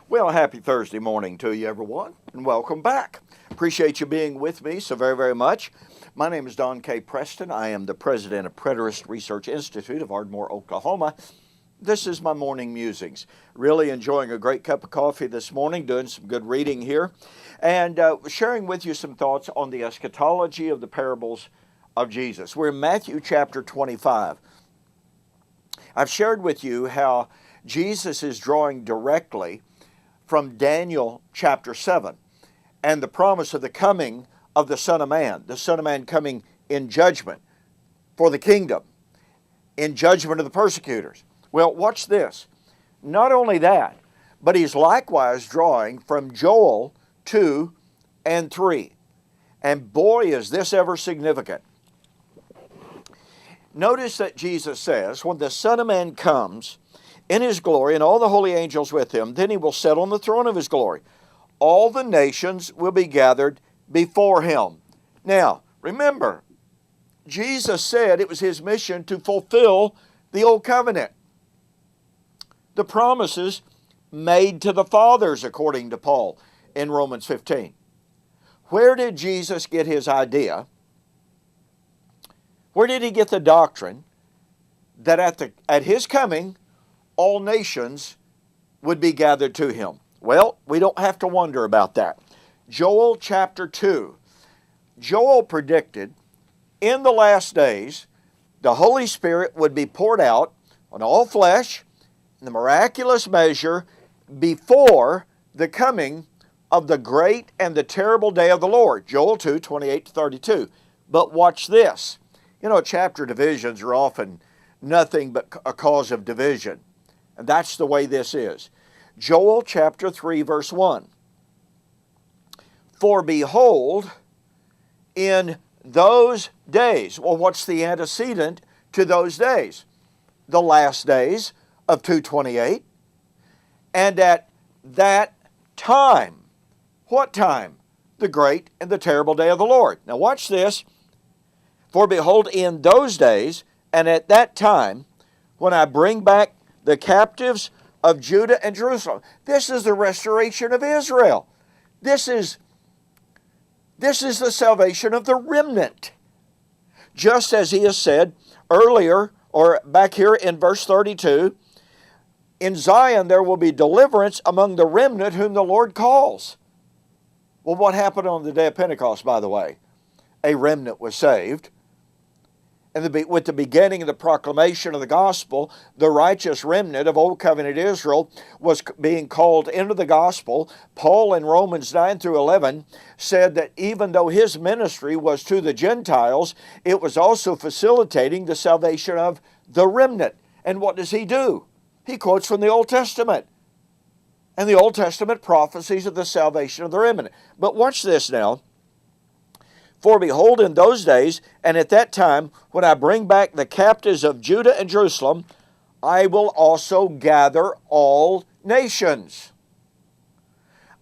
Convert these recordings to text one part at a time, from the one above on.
Well, happy Thursday morning to you, everyone, and welcome back. Appreciate you being with me so very, very much. My name is Don K. Preston. I am the president of Preterist Research Institute of Ardmore, Oklahoma. This is my morning musings. Really enjoying a great cup of coffee this morning, doing some good reading here, and sharing with you some thoughts on the eschatology of the parables of Jesus. We're in Matthew chapter 25. I've shared with you how Jesus is drawing directly from Daniel chapter 7 and the promise of the coming of the Son of Man coming in judgment for the kingdom, in judgment of the persecutors. Well, watch this. Not only that, but he's likewise drawing from Joel 2 and 3. And boy, is this ever significant. Notice that Jesus says, when the Son of Man comes in his glory and all the holy angels with him, then he will sit on the throne of his glory. All the nations will be gathered before him. Now, remember, Jesus said it was his mission to fulfill the old covenant. The promises made to the fathers, according to Paul in Romans 15. Where did Jesus get his idea? Where did he get the doctrine that at his coming, all nations would be gathered to him? Well, we don't have to wonder about that. Joel chapter 2. Joel predicted in the last days the Holy Spirit would be poured out on all flesh in the miraculous measure before the coming of the great and the terrible day of the Lord. Joel 2, 28-32. But watch this. You know, chapter divisions are often nothing but a cause of division. And that's the way this is. Joel chapter 3, verse 1. For behold, in those days. Well, what's the antecedent to those days? The last days of 228. And at that time. What time? The great and the terrible day of the Lord. Now watch this. For behold, in those days, and at that time, when I bring back the captives of Judah and Jerusalem. This is the restoration of Israel. This is the salvation of the remnant. Just as he has said earlier, or back here in verse 32, in Zion there will be deliverance among the remnant whom the Lord calls. Well, what happened on the day of Pentecost, by the way? A remnant was saved. And with the beginning of the proclamation of the gospel, the righteous remnant of Old Covenant Israel was being called into the gospel. Paul in Romans 9 through 11 said that even though his ministry was to the Gentiles, it was also facilitating the salvation of the remnant. And what does he do? He quotes from the Old Testament and the Old Testament prophecies of the salvation of the remnant. But watch this now. For behold, in those days, and at that time, when I bring back the captives of Judah and Jerusalem, I will also gather all nations.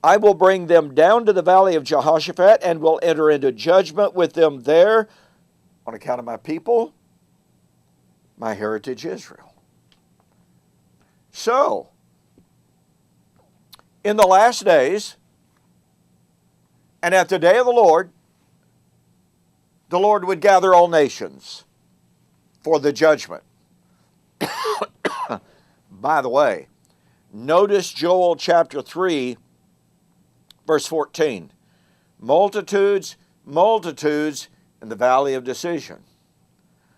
I will bring them down to the valley of Jehoshaphat, and will enter into judgment with them there, on account of my people, my heritage Israel. So, in the last days, and at the day of the Lord would gather all nations for the judgment. By the way, notice Joel chapter 3, verse 14. Multitudes, multitudes in the valley of decision.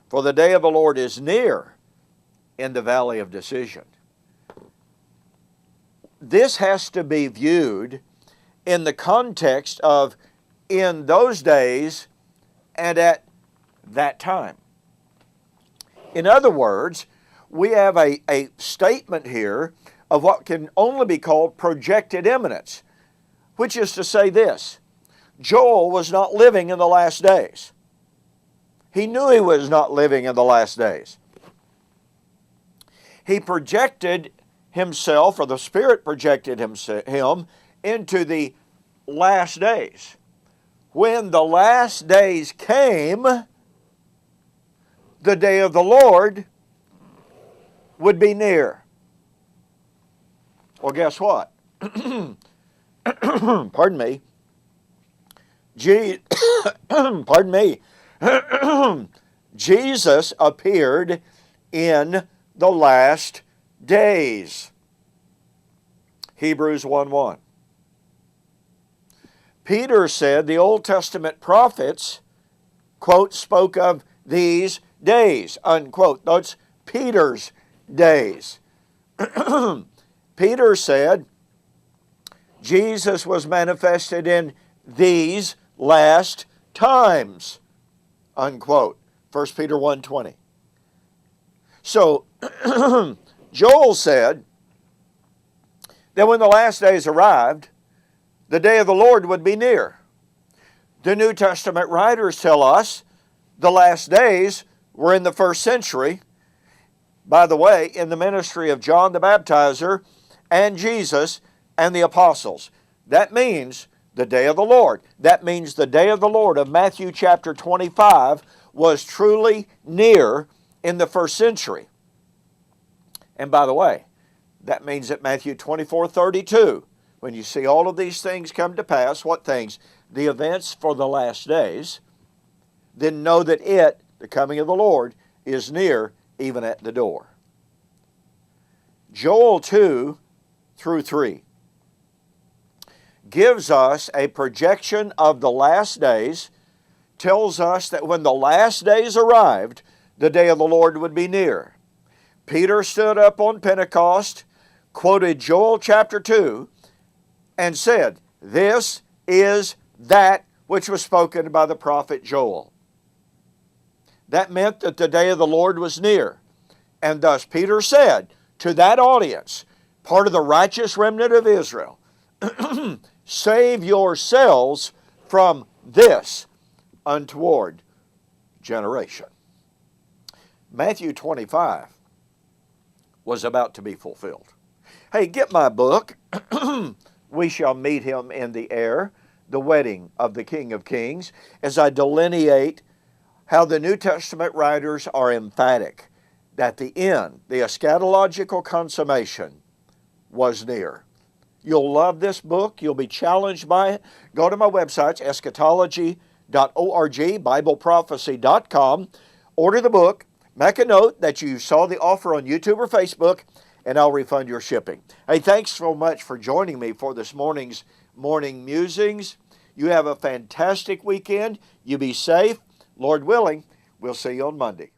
For the day of the Lord is near in the valley of decision. This has to be viewed in the context of in those days and at that time. In other words, we have a statement here of what can only be called projected imminence, which is to say this: Joel was not living in the last days. He knew he was not living in the last days. He projected himself, or the Spirit projected him into the last days. When the last days came, the day of the Lord would be near. Well, guess what? pardon me, pardon me, Jesus appeared in the last days. Hebrews 1:1. Peter said the Old Testament prophets, quote, spoke of these days, unquote. That's Peter's days. Peter said Jesus was manifested in these last times, unquote. 1 Peter 1:20. So, Joel said that when the last days arrived, the day of the Lord would be near. The New Testament writers tell us the last days were in the first century. By the way, in the ministry of John the Baptizer and Jesus and the apostles. That means the day of the Lord. That means the day of the Lord of Matthew chapter 25 was truly near in the first century. And by the way, that means that Matthew 24:32, when you see all of these things come to pass, what things? The events for the last days, then know that the coming of the Lord, is near, even at the door. Joel 2-3 gives us a projection of the last days, tells us that when the last days arrived, the day of the Lord would be near. Peter stood up on Pentecost, quoted Joel chapter 2, and said, "This is that which was spoken by the prophet Joel." That meant that the day of the Lord was near. And thus Peter said to that audience, part of the righteous remnant of Israel, save yourselves from this untoward generation. Matthew 25 was about to be fulfilled. Hey, get my book, We Shall Meet Him in the Air, the Wedding of the King of Kings, as I delineate how the New Testament writers are emphatic that the end, the eschatological consummation, was near. You'll love this book. You'll be challenged by it. Go to my website, eschatology.org, BibleProphecy.com. Order the book. Make a note that you saw the offer on YouTube or Facebook, and I'll refund your shipping. Hey, thanks so much for joining me for this morning's Morning Musings. You have a fantastic weekend. You be safe. Lord willing, we'll see you on Monday.